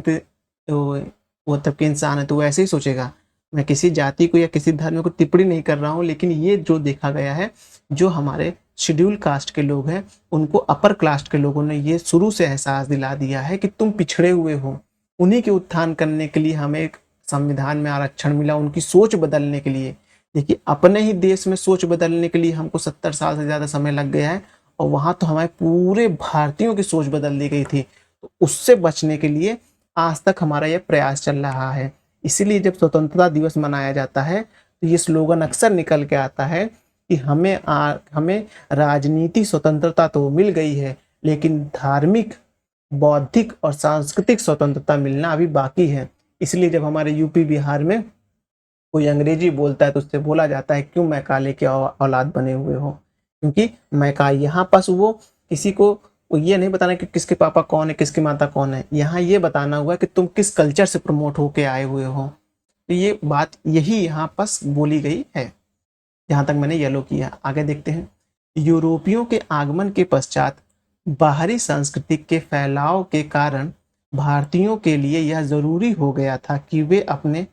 वो तब के इंसान है, तो वैसे ही सोचेगा। मैं किसी जाति को या किसी धर्म को टिप्पणी नहीं कर रहा हूँ, लेकिन ये जो देखा गया है, जो हमारे शेड्यूल कास्ट के लोग हैं उनको अपर कास्ट के लोगों ने ये शुरू से एहसास दिला दिया है कि तुम पिछड़े हुए हो। उन्हीं के उत्थान करने के लिए हमें एक संविधान में आरक्षण मिला, उनकी सोच बदलने के लिए। देखिए, अपने ही देश में सोच बदलने के लिए हमको 70 साल से ज़्यादा समय लग गया है, और वहाँ तो हमारे पूरे भारतीयों की सोच बदल दी गई थी। तो उससे बचने के लिए आज तक हमारा यह प्रयास चल रहा है। इसीलिए जब स्वतंत्रता दिवस मनाया जाता है तो ये स्लोगन अक्सर निकल के आता है कि हमें राजनीति स्वतंत्रता तो मिल गई है, लेकिन धार्मिक, बौद्धिक और सांस्कृतिक स्वतंत्रता मिलना अभी बाकी है। इसलिए जब हमारे यूपी बिहार में कोई अंग्रेजी बोलता है तो उससे बोला जाता है क्यों मैकाले के औलाद बने हुए हो, क्योंकि मैका यहाँ पास वो किसी को ये नहीं बताना कि किसके पापा कौन है, किसकी माता कौन है। यहाँ ये बताना हुआ कि तुम किस कल्चर से प्रमोट होके आए हुए हो। तो ये बात यही यहाँ पास बोली गई है, जहाँ तक मैंने येलो किया। आगे देखते हैं। यूरोपियों के आगमन के पश्चात बाहरी संस्कृति के फैलाव के कारण भारतीयों के लिए यह जरूरी हो गया था कि वे अपने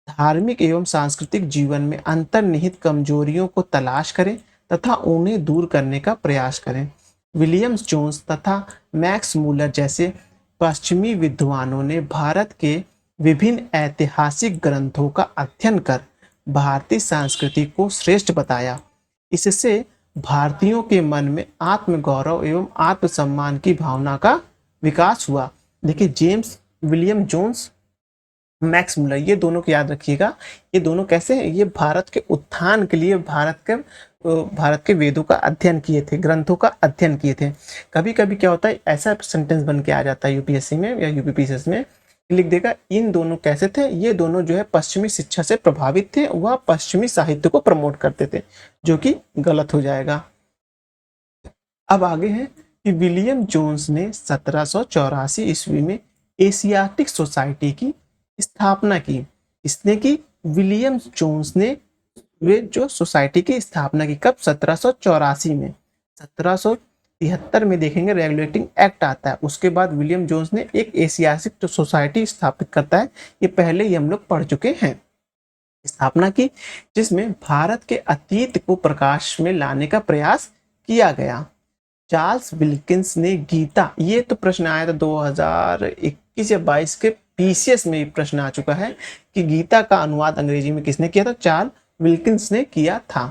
धार्मिक एवं सांस्कृतिक जीवन में अंतर्निहित कमजोरियों को तलाश करें तथा उन्हें दूर करने का प्रयास करें। विलियम्स जोन्स तथा मैक्स मूलर जैसे पश्चिमी विद्वानों ने भारत के विभिन्न ऐतिहासिक ग्रंथों का अध्ययन कर भारतीय संस्कृति को श्रेष्ठ बताया। इससे भारतीयों के मन में आत्मगौरव एवं आत्मसम्मान की भावना का विकास हुआ। देखिए, James William Jones Max Muller, ये दोनों को याद रखिएगा। ये दोनों कैसे हैं, ये भारत के उत्थान के लिए भारत के वेदों का अध्ययन किए थे, ग्रंथों का अध्ययन किए थे। कभी कभी क्या होता है, ऐसा सेंटेंस बन के आ जाता है यूपीएससी में या यूपीपीसीएस में, लिख देगा इन दोनों कैसे थे, ये दोनों जो है पश्चिमी शिक्षा से प्रभावित थे, वह पश्चिमी साहित्य को प्रमोट करते थे, जो कि गलत हो जाएगा। अब आगे है कि विलियम जोन्स ने 1784 ईस्वी में एशियाटिक सोसाइटी की स्थापना की। इसने की, विलियम जोन्स ने वे जो सोसाइटी की स्थापना की, कब, 1784 में। 1773 में देखेंगे रेगुलेटिंग एक्ट आता है, उसके बाद विलियम जोन्स ने एक एशियाटिक सोसाइटी स्थापित करता है। ये पहले ही हम लोग पढ़ चुके हैं, स्थापना की, जिसमें भारत के अतीत को प्रकाश में लाने का प्रयास किया गया। चार्ल्स विल्किंस ने गीता, ये तो प्रश्न आया था 2021 या 22 के पीसीएस में, प्रश्न आ चुका है कि गीता का अनुवाद अंग्रेजी में किसने किया था, चार्ल्स विल्किंस ने किया था,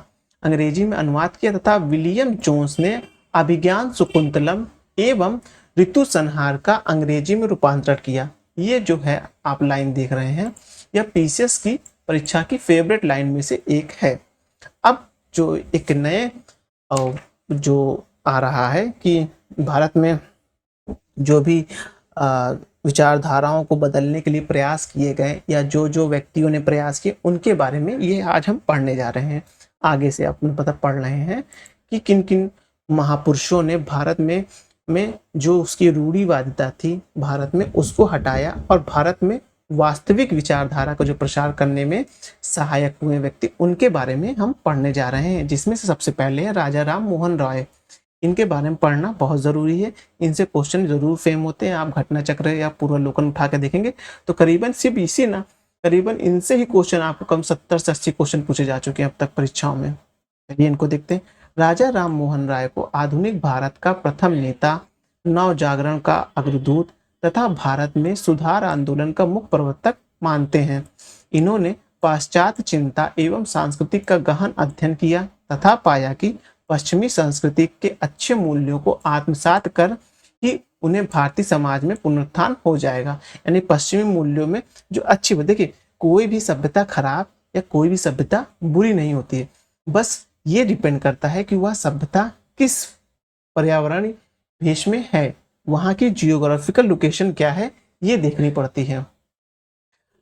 अंग्रेजी में अनुवाद किया, तथा विलियम जोन्स ने अभिज्ञान शकुंतलम एवं ऋतु संहार का अंग्रेजी में रूपांतरण किया। ये जो है आप लाइन देख रहे हैं, यह पीसीएस की परीक्षा की फेवरेट लाइन में से एक है। अब जो एक नए जो आ रहा है कि भारत में जो भी विचारधाराओं को बदलने के लिए प्रयास किए गए, या जो जो व्यक्तियों ने प्रयास किए, उनके बारे में ये आज हम पढ़ने जा रहे हैं। आगे से आप पता पढ़ रहे हैं कि किन किन महापुरुषों ने भारत में जो उसकी रूढ़िवादिता थी भारत में, उसको हटाया और भारत में वास्तविक विचारधारा को जो प्रसार करने में सहायक हुए व्यक्ति, उनके बारे में हम पढ़ने जा रहे हैं। जिसमें से सबसे पहले है राजा राम मोहन राय। इनके बारे में पढ़ना बहुत ज़रूरी है, इनसे क्वेश्चन जरूर फेम होते हैं। आप घटना चक्र या पूर्वावलोकन उठा के देखेंगे तो करीबन सिर्फ इसी ना, करीबन इनसे ही क्वेश्चन आपको कम 70 से 80 क्वेश्चन पूछे जा चुके हैं अब तक परीक्षाओं में। चलिए इनको देखते हैं। राजा राम मोहन राय को आधुनिक भारत का प्रथम नेता, नव जागरण का अग्रदूत तथा भारत में सुधार आंदोलन का मुख्य प्रवर्तक मानते हैं। इन्होंने पाश्चात्य चिंता एवं सांस्कृतिक का गहन अध्ययन किया तथा पाया कि पश्चिमी संस्कृति के अच्छे मूल्यों को आत्मसात कर ही उन्हें भारतीय समाज में पुनरुत्थान हो जाएगा। यानी पश्चिमी मूल्यों में जो अच्छी, देखिए कोई भी सभ्यता खराब या कोई भी सभ्यता बुरी नहीं होती है, बस ये डिपेंड करता है कि वह सभ्यता किस पर्यावरण भेष में है, वहाँ की जियोग्राफिकल लोकेशन क्या है, ये देखनी पड़ती है।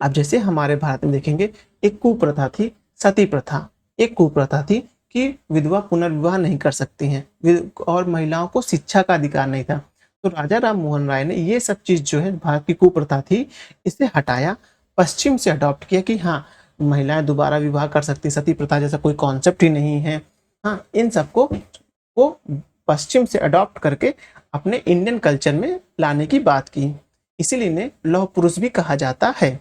अब जैसे हमारे भारत में देखेंगे, एक कुप्रथा थी सती प्रथा, एक कुप्रथा थी कि विधवा पुनर्विवाह नहीं कर सकती हैं और महिलाओं को शिक्षा का अधिकार नहीं था। तो राजा राम मोहन राय ने ये सब चीज जो है भारत की कुप्रथा थी, इसे हटाया, पश्चिम से अडॉप्ट किया कि हाँ महिलाएं दोबारा विवाह कर सकती, सती प्रथा जैसा कोई कॉन्सेप्ट ही नहीं है। हाँ, इन सबको वो पश्चिम से अडॉप्ट करके अपने इंडियन कल्चर में लाने की बात की, इसीलिए इन्हें लौह पुरुष भी कहा जाता है।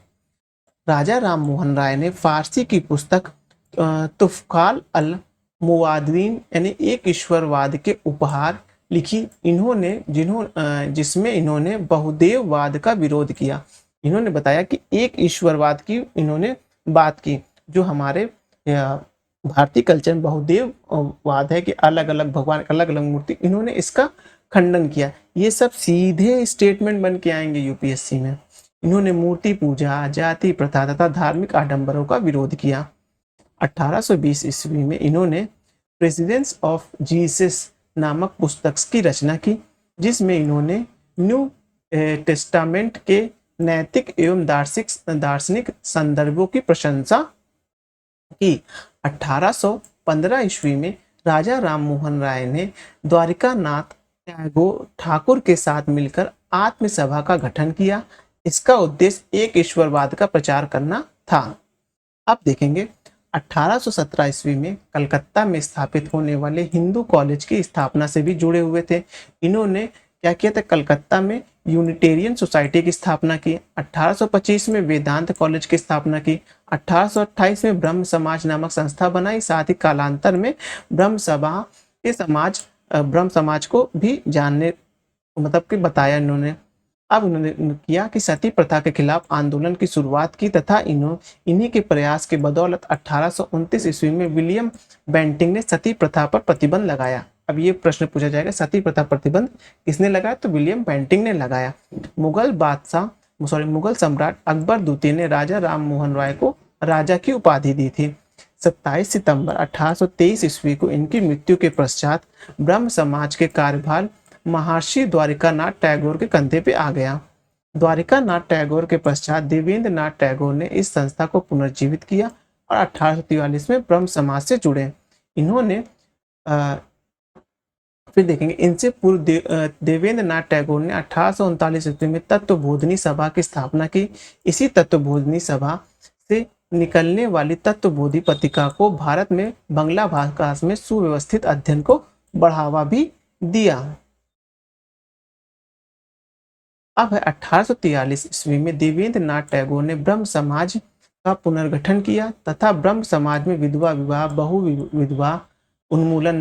राजा राम मोहन राय ने फारसी की पुस्तक तुफकाल अल मुवादीन यानी एक ईश्वरवाद के उपहार लिखी। जिसमें इन्होंने बहुदेववाद का विरोध किया। इन्होंने बताया कि एक ईश्वरवाद की इन्होंने बात की, जो हमारे भारतीय कल्चर में बहुदेववाद है कि अलग अलग भगवान, अलग अलग मूर्ति, इन्होंने इसका खंडन किया। ये सब सीधे स्टेटमेंट बन के आएंगे यूपीएससी में। इन्होंने मूर्ति पूजा, जाति प्रथा तथा धार्मिक आडंबरों का विरोध किया। 1820 ईस्वी में इन्होंने प्रेसिडेंस ऑफ जीसस नामक पुस्तक की रचना की, जिसमें इन्होंने न्यू टेस्टामेंट के नैतिक एवं दार्शनिक संदर्भों की प्रशंसा की। 1815 ईस्वी में राजा राम मोहन राय ने द्वारिकानाथ ठाकुर के साथ मिलकर आत्म सभा का गठन किया। इसका उद्देश्य एक ईश्वरवाद का प्रचार करना था। अब देखेंगे 1817 ईस्वी में कलकत्ता में स्थापित होने वाले हिंदू कॉलेज की स्थापना से भी जुड़े हुए थे। इन्होंने क्या किया था, कलकत्ता में यूनिटेरियन सोसाइटी की स्थापना की। 1825 में वेदांत कॉलेज की स्थापना की। 1828 में ब्रह्म समाज नामक संस्था बनाई। साथ ही कालांतर में ब्रह्म समाज को भी जानने मतलब कि बताया इन्होंने। अब उन्होंने किया कि सती प्रथा के खिलाफ आंदोलन की शुरुआत की तथा इन्हीं के प्रयास के बदौलत 1829 ईस्वी में विलियम बेंटिंग ने सती प्रथा पर प्रतिबंध लगाया। अब ये प्रश्न पूछा जाएगा, सती प्रथा प्रतिबंध किसने लगाया, तो विलियम बेंटिंग ने लगाया। मुगल बादशाह मुगल सम्राट अकबर द्वितीय ने राजा राम मोहन राय को राजा की उपाधि दी थी। 27 सितंबर 1823 ईस्वी को इनकी मृत्यु के पश्चात ब्रह्म समाज के कार्यभार महर्षि द्वारिकानाथ टैगोर के कंधे पे आ गया। द्वारिकानाथ टैगोर के पश्चात देवेंद्र नाथ टैगोर ने इस संस्था को पुनर्जीवित किया और 1843 में ब्रह्म समाज से जुड़े। इन्होंने फिर देखेंगे इनसे पूर्व देवेंद्र नाथ टैगोर ने 1839 ईस्वी में तत्वबोधिनी सभा की स्थापना की। इसी तत्वबोधिनी सभा से निकलने वाली तत्वबोधि पत्रिका को भारत में बांग्ला भाषा में सुव्यवस्थित अध्ययन को बढ़ावा भी दिया। अब है 1843 ईस्वी में देवेंद्र नाथ टैगोर ने ब्रह्म समाज का पुनर्गठन किया तथा ब्रह्म समाज में विधवा विवाह, बहु विधवा उन्मूलन,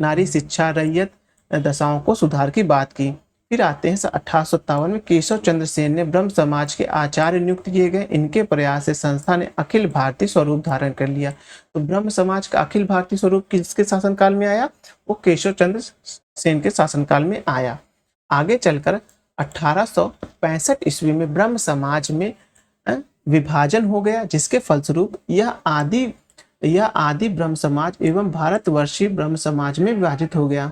नारी शिक्षा, रैयत दशाओं को सुधार की बात की। फिर आते हैं 1857 में केशव चंद्र सेन ने ब्रह्म समाज के आचार्य नियुक्त किए गए। इनके प्रयास से संस्था ने अखिल भारतीय स्वरूप धारण कर लिया। तो ब्रह्म समाज का अखिल भारतीय स्वरूप किसके शासनकाल में आया? वो केशव चंद्र सेन के शासनकाल में आया। आगे चलकर 1865 ईस्वी में ब्रह्म समाज में विभाजन हो गया, जिसके फलस्वरूप यह आदि ब्रह्म समाज एवं भारतवर्षीय ब्रह्म समाज में विभाजित हो गया।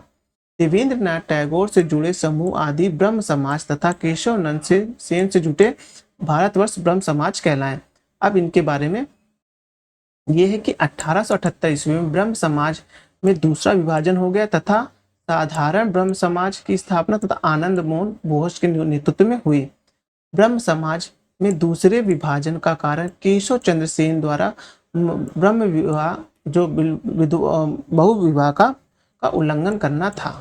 देवेंद्र नाथ टैगोर से जुड़े समूह आदि ब्रह्म समाज तथा केशव नंद सेन से जुटे भारतवर्ष ब्रह्म समाज कहलाए। अब इनके बारे में यह है कि 1878 ईस्वी में ब्रह्म समाज में दूसरा विभाजन हो गया तथा साधारण ब्रह्म समाज की स्थापना तथा आनंद मोहन बोस के नेतृत्व में हुई। ब्रह्म समाज में दूसरे विभाजन का कारण केशव चंद्र सेन द्वारा ब्रह्म विवाह जो बहु विवाह का उल्लंघन करना था।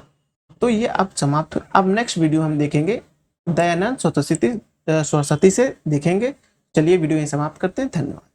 तो ये अब समाप्त। अब नेक्स्ट वीडियो हम देखेंगे दयानंद सरस्वती से देखेंगे। चलिए वीडियो यहीं समाप्त करते हैं। धन्यवाद।